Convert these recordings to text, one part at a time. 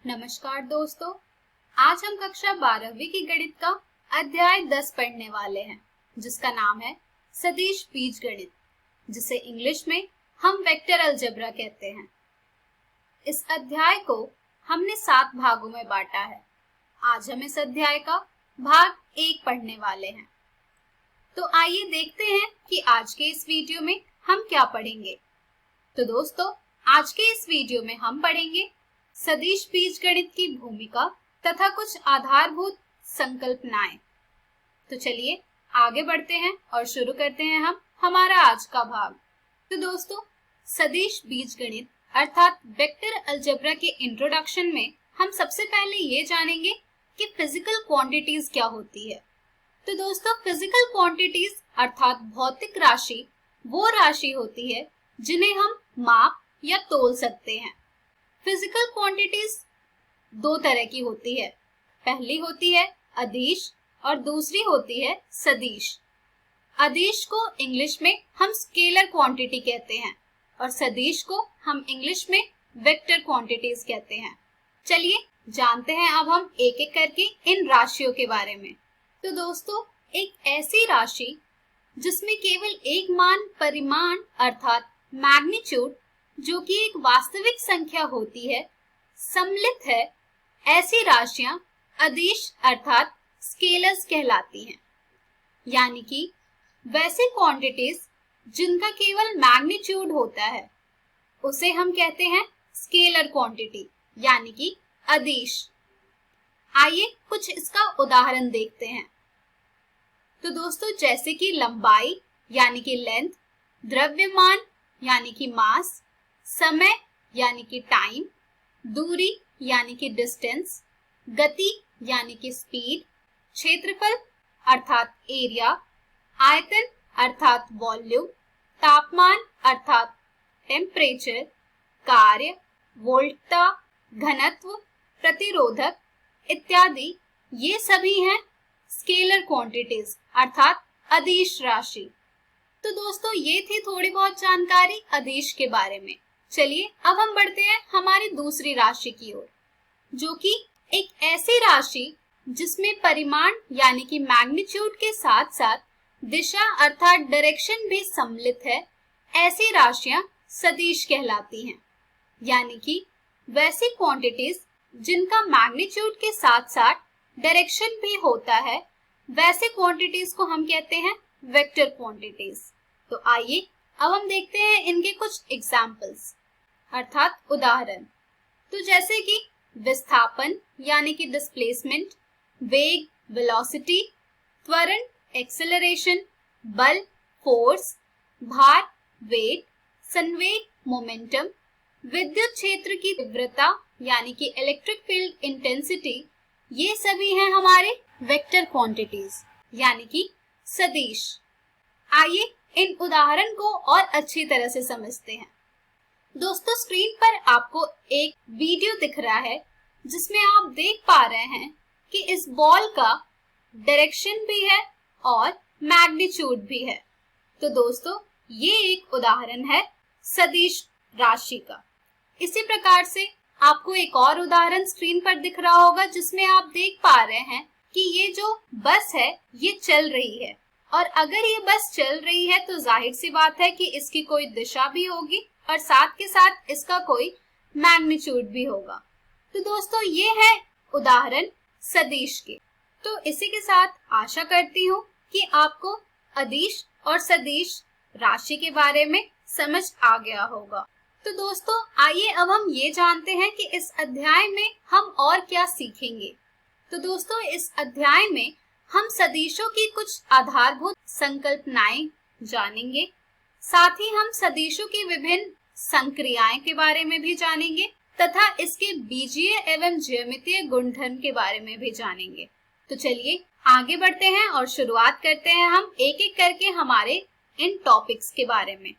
नमस्कार दोस्तों, आज हम कक्षा 12वीं की गणित का अध्याय 10 पढ़ने वाले हैं, जिसका नाम है सदिश बीजगणित, जिसे इंग्लिश में हम वेक्टर अलजेब्रा कहते हैं। इस अध्याय को हमने 7 भागों में बांटा है। आज हम इस अध्याय का भाग 1 पढ़ने वाले हैं। तो आइए देखते हैं कि आज के इस वीडियो में हम क्या पढ़ेंगे। तो दोस्तों, आज के इस वीडियो में हम पढ़ेंगे सदिश बीजगणित की भूमिका तथा कुछ आधारभूत संकल्पनाएं। तो चलिए आगे बढ़ते हैं और शुरू करते हैं हम हमारा आज का भाग। तो दोस्तों, सदिश बीजगणित अर्थात वेक्टर अलजेब्रा के इंट्रोडक्शन में हम सबसे पहले ये जानेंगे कि फिजिकल क्वांटिटीज क्या होती है। तो दोस्तों, फिजिकल क्वांटिटीज अर्थात भौतिक राशि वो राशि होती है जिन्हें हम माप या तोल सकते हैं। फिजिकल क्वांटिटीज 2 तरह की होती है। पहली होती है अदिश और दूसरी होती है सदिश। अदिश को इंग्लिश में हम स्केलर क्वांटिटी कहते हैं और सदिश को हम इंग्लिश में वेक्टर क्वांटिटीज कहते हैं। चलिए जानते हैं अब हम एक एक करके इन राशियों के बारे में। तो दोस्तों, एक ऐसी राशि जिसमें केवल एक मान परिमाण अर्थात मैग्नीट्यूड जो कि एक वास्तविक संख्या होती है सम्मिलित है, ऐसी राशियां अदिश अर्थात स्केलर्स कहलाती हैं। यानी कि वैसे क्वांटिटीज जिनका केवल मैग्नीट्यूड होता है उसे हम कहते हैं स्केलर क्वांटिटी यानी कि अदिश। आइए कुछ इसका उदाहरण देखते हैं। तो दोस्तों, जैसे कि लंबाई यानी कि लेंथ, द्रव्यमान यानी कि मास, समय यानी कि टाइम, दूरी यानी कि डिस्टेंस, गति यानी कि स्पीड, क्षेत्रफल अर्थात एरिया, आयतन अर्थात वॉल्यूम, तापमान अर्थात टेम्परेचर, कार्य, वोल्टता, घनत्व, प्रतिरोधक इत्यादि, ये सभी हैं स्केलर क्वांटिटीज अर्थात अदिश राशि। तो दोस्तों, ये थी थोड़ी बहुत जानकारी अदिश के बारे में। चलिए अब हम बढ़ते हैं हमारी दूसरी राशि की ओर, जो कि एक ऐसी राशि जिसमें परिमाण यानी कि मैग्नीट्यूड के साथ साथ दिशा अर्थात डायरेक्शन भी सम्मिलित है। ऐसी राशियां सदिश कहलाती हैं। यानी कि वैसी क्वांटिटीज जिनका मैग्नीट्यूड के साथ साथ डायरेक्शन भी होता है, वैसे क्वांटिटीज को हम कहते हैं वेक्टर क्वांटिटीज। तो आइए अब हम देखते हैं इनके कुछ एग्जाम्पल्स अर्थात उदाहरण। तो जैसे कि विस्थापन यानी कि डिस्प्लेसमेंट, वेग वेलोसिटी, त्वरण एक्सेलरेशन, बल फोर्स, भार वेट, संवेग मोमेंटम, विद्युत क्षेत्र की तीव्रता यानी कि इलेक्ट्रिक फील्ड इंटेंसिटी, ये सभी हैं हमारे वेक्टर क्वांटिटीज यानी कि सदिश। आइए इन उदाहरण को और अच्छी तरह से समझते हैं। दोस्तों, स्क्रीन पर आपको एक वीडियो दिख रहा है जिसमें आप देख पा रहे हैं कि इस बॉल का डायरेक्शन भी है और मैग्नीट्यूड भी है। तो दोस्तों, ये एक उदाहरण है सदिश राशि का। इसी प्रकार से आपको एक और उदाहरण स्क्रीन पर दिख रहा होगा जिसमें आप देख पा रहे हैं कि ये जो बस है ये चल रही है, और अगर ये बस चल रही है तो जाहिर सी बात है कि इसकी कोई दिशा भी होगी और साथ के साथ इसका कोई मैग्नीट्यूड भी होगा। तो दोस्तों, ये है उदाहरण सदिश के। तो इसी के साथ आशा करती हूँ कि आपको अदिश और सदिश राशि के बारे में समझ आ गया होगा। तो दोस्तों, आइए अब हम ये जानते हैं कि इस अध्याय में हम और क्या सीखेंगे। तो दोस्तों, इस अध्याय में हम सदिशों की कुछ आधारभूत संकल्पनाएं जानेंगे। साथ ही हम सदिशों की विभिन्न संक्रियाएं के बारे में भी जानेंगे तथा इसके बीजीय एवं ज्यामितीय गुणधर्म के बारे में भी जानेंगे। तो चलिए आगे बढ़ते हैं और शुरुआत करते हैं हम एक एक करके हमारे इन टॉपिक्स के बारे में।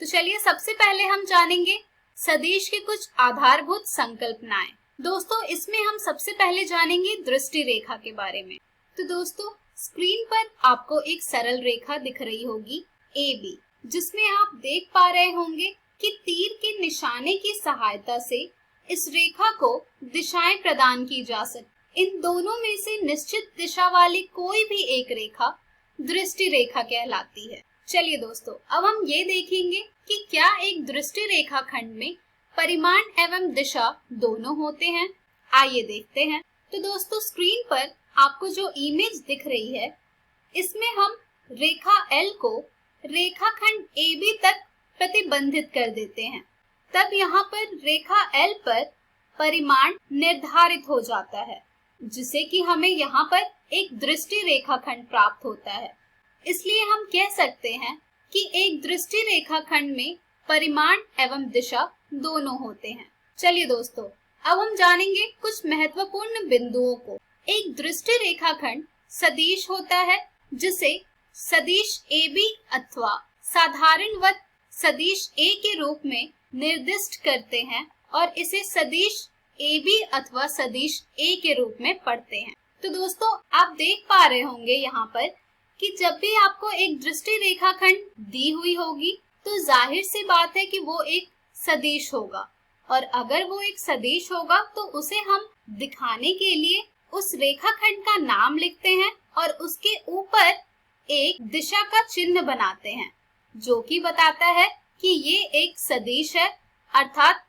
तो चलिए सबसे पहले हम जानेंगे सदिश की कुछ आधारभूत संकल्पनाएं। दोस्तों, इसमें हम सबसे पहले जानेंगे दृष्टि रेखा के बारे में। तो दोस्तों, स्क्रीन पर आपको एक सरल रेखा दिख रही होगी AB, जिसमें आप देख पा रहे होंगे कि तीर के निशाने की सहायता से इस रेखा को दिशाएं प्रदान की जा सकती। इन दोनों में से निश्चित दिशा वाली कोई भी एक रेखा दृष्टि रेखा कहलाती है। चलिए दोस्तों, अब हम ये देखेंगे कि क्या एक दृष्टि रेखा खंड में परिमाण एवं दिशा दोनों होते हैं। आइए देखते हैं। तो दोस्तों, स्क्रीन पर आपको जो इमेज दिख रही है, इसमें हम रेखा L को रेखाखंड AB तक प्रतिबंधित कर देते हैं। तब यहाँ पर रेखा L पर परिमाण निर्धारित हो जाता है, जिसे कि हमें यहाँ पर एक दृष्टि रेखाखंड प्राप्त होता है। इसलिए हम कह सकते हैं कि एक दृष्टि रेखाखंड में परिमाण एवं दिशा दोनों होते हैं। चलिए दोस्तों, अब हम जानेंगे कुछ महत्वपूर्ण बिंदुओं को। एक दृष्टि रेखाखंड सदिश होता है, जिसे सदिश AB अथवा साधारणवत सदिश A के रूप में निर्दिष्ट करते हैं और इसे सदिश AB अथवा सदिश A के रूप में पढ़ते हैं। तो दोस्तों, आप देख पा रहे होंगे यहाँ पर कि जब भी आपको एक दृष्टि रेखाखंड दी हुई होगी तो जाहिर सी बात है कि वो एक सदिश होगा, और अगर वो एक सदिश होगा तो उसे हम दिखाने के लिए उस रेखाखंड का नाम लिखते हैं और उसके ऊपर एक दिशा का चिन्ह बनाते हैं, जो कि बताता है कि ये एक सदिश है। अर्थात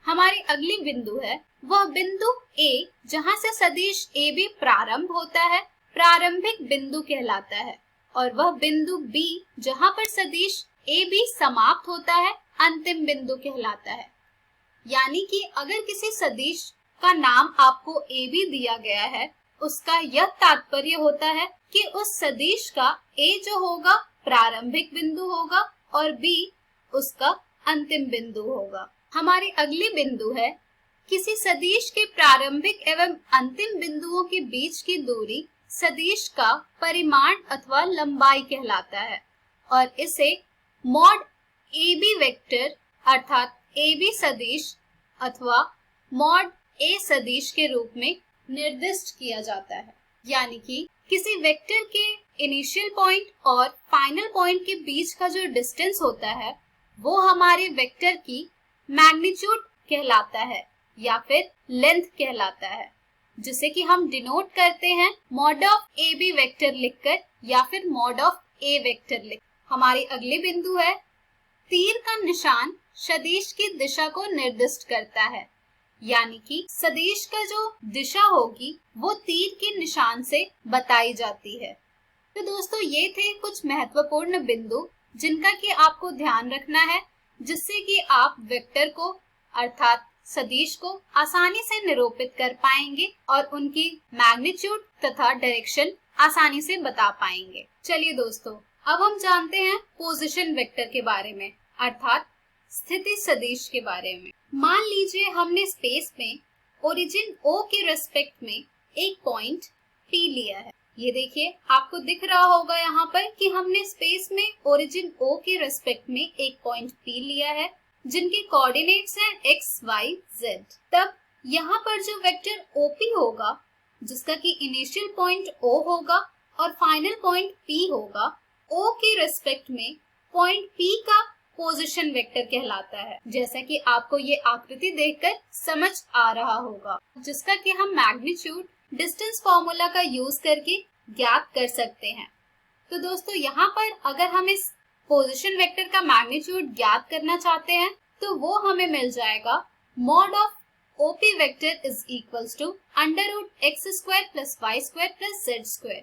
हमारी अगली बिंदु है वह बिंदु A, जहां से सदिश AB प्रारंभ होता है, प्रारंभिक बिंदु कहलाता है, और वह बिंदु B जहां पर सदिश AB समाप्त होता है, अंतिम बिंदु कहलाता है। यानी कि अगर किसी सदिश का नाम आपको AB दिया गया है, उसका यह तात्पर्य होता है कि उस सदिश का A जो होगा प्रारंभिक बिंदु होगा और B उसका अंतिम बिंदु होगा। हमारी अगली बिंदु है, किसी सदिश के प्रारंभिक एवं अंतिम बिंदुओं के बीच की दूरी सदिश का परिमाण अथवा लंबाई कहलाता है, और इसे मॉड AB वेक्टर अर्थात AB सदिश अथवा मॉड A सदिश के रूप में निर्दिष्ट किया जाता है। यानी कि किसी वेक्टर के इनिशियल पॉइंट और फाइनल पॉइंट के बीच का जो डिस्टेंस होता है वो हमारे वेक्टर की मैग्नीट्यूड कहलाता है या फिर लेंथ कहलाता है, जिसे कि हम डिनोट करते हैं मॉड ऑफ AB वेक्टर लिखकर या फिर मॉड ऑफ A वेक्टर लिख। हमारी अगली बिंदु है, तीर का निशान सदिश की दिशा को निर्दिष्ट करता है। यानी कि सदिश का जो दिशा होगी वो तीर के निशान से बताई जाती है। तो दोस्तों, ये थे कुछ महत्वपूर्ण बिंदु जिनका कि आपको ध्यान रखना है, जिससे कि आप वेक्टर को अर्थात सदिश को आसानी से निरूपित कर पाएंगे और उनकी मैग्नीट्यूड तथा डायरेक्शन आसानी से बता पाएंगे। चलिए दोस्तों, अब हम जानते हैं पोजीशन वेक्टर के बारे में, अर्थात स्थिति सदिश के बारे में। मान लीजिए हमने स्पेस में ओरिजिन O के रेस्पेक्ट में एक पॉइंट P लिया है। ये देखिए, आपको दिख रहा होगा यहाँ पर कि हमने स्पेस में ओरिजिन O के रेस्पेक्ट में एक पॉइंट P लिया है, जिनके कोऑर्डिनेट्स हैं x, y, z। तब यहाँ पर जो वेक्टर OP होगा, जिसका कि इनिशियल पॉइंट O होगा और फाइनल पॉइंट P होगा, O के रेस्पेक्ट में पॉइंट P का पोजीशन वेक्टर कहलाता है, जैसा कि आपको ये आकृति देखकर समझ आ रहा होगा, जिसका कि हम मैग्नीट्यूड डिस्टेंस फॉर्मूला का यूज करके ज्ञात कर सकते हैं। तो दोस्तों, यहाँ पर अगर हम इस पोजीशन वेक्टर का मैग्नीट्यूड ज्ञात करना चाहते हैं तो वो हमें मिल जाएगा mod of OP vector is equals to √x² + y² + z²।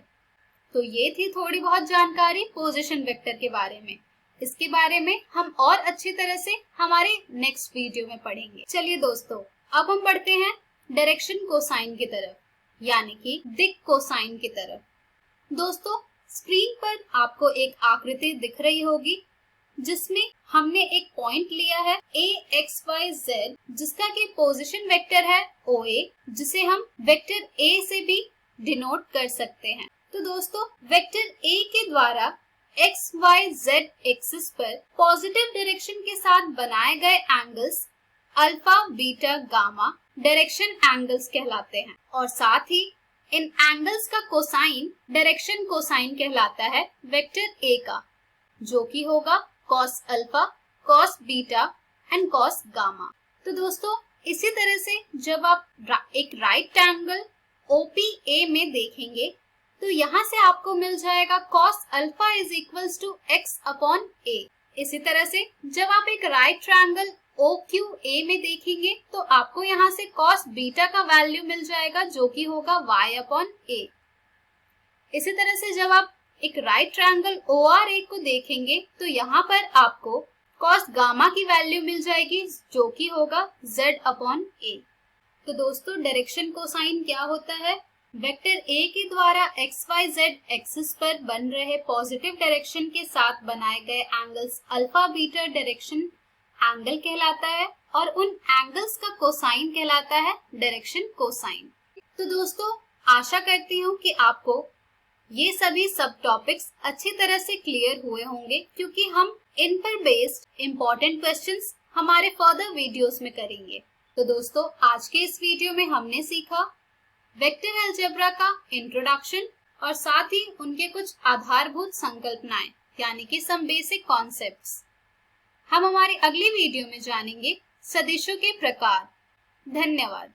तो ये थी थोड़ी बहुत जानकारी पोजीशन वेक्टर के बारे में। इसके बारे में हम और अच्छी तरह से हमारे नेक्स्ट वीडियो में पढ़ेंगे। चलिए दोस्तों, अब हम बढ़ते हैं डायरेक्शन कोसाइन की तरफ, यानी कि दिक कोसाइन की तरफ। दोस्तों, स्क्रीन पर आपको एक आकृति दिख रही होगी, जिसमें हमने एक पॉइंट लिया है AXYZ, जिसका कि पोजीशन वेक्टर है OA, जिसे हम वेक्टर A से भी डिनोट कर सकते हैं। तो दोस्तों, वेक्टर A के द्वारा XYZ एक्सिस पर पॉजिटिव डायरेक्शन के साथ बनाए गए angles alpha, beta, gamma direction angles कहलाते हैं, और साथ ही इन एंगल्स का कोसाइन डायरेक्शन कोसाइन कहलाता है वेक्टर A का, जो कि होगा cos alpha, cos beta and cos gamma. तो दोस्तों, इसी तरह से जब आप एक राइट ट्रायंगल OPA में देखेंगे तो यहाँ से आपको मिल जाएगा cos alpha is equals to x upon a। इसी तरह से जब आप एक राइट ट्रायंगल OQA में देखेंगे तो आपको यहाँ से cos बीटा का वैल्यू मिल जाएगा जो कि होगा y अपॉन a। इसी तरह से जब आप एक राइट ट्रायंगल ORA को देखेंगे तो यहाँ पर आपको cos गामा की वैल्यू मिल जाएगी जो कि होगा z अपॉन a। तो दोस्तों डायरेक्शन कोसाइन क्या होता है? वेक्टर A के द्वारा XYZ एक्सिस पर बन रहे पॉजिटिव डायरेक्शन के साथ बनाए गए angles alpha beta direction angle कहलाता है और उन एंगल्स का कोसाइन कहलाता है डायरेक्शन कोसाइन। तो दोस्तों आशा करती हूँ कि आपको ये सभी सब टॉपिक्स अच्छी तरह से क्लियर हुए होंगे, क्योंकि हम इन पर बेस्ड इम्पोर्टेंट क्वेश्चंस हमारे फर्दर वीडियोस में करेंगे। तो दोस्तों आज के इस वीडियो में हमने सीखा वेक्टर अलजेब्रा का इंट्रोडक्शन और साथ ही उनके कुछ आधारभूत संकल्पनाएं यानी कि सम बेसिक कॉन्सेप्ट्स। हम हमारी अगली वीडियो में जानेंगे सदिशों के प्रकार। धन्यवाद।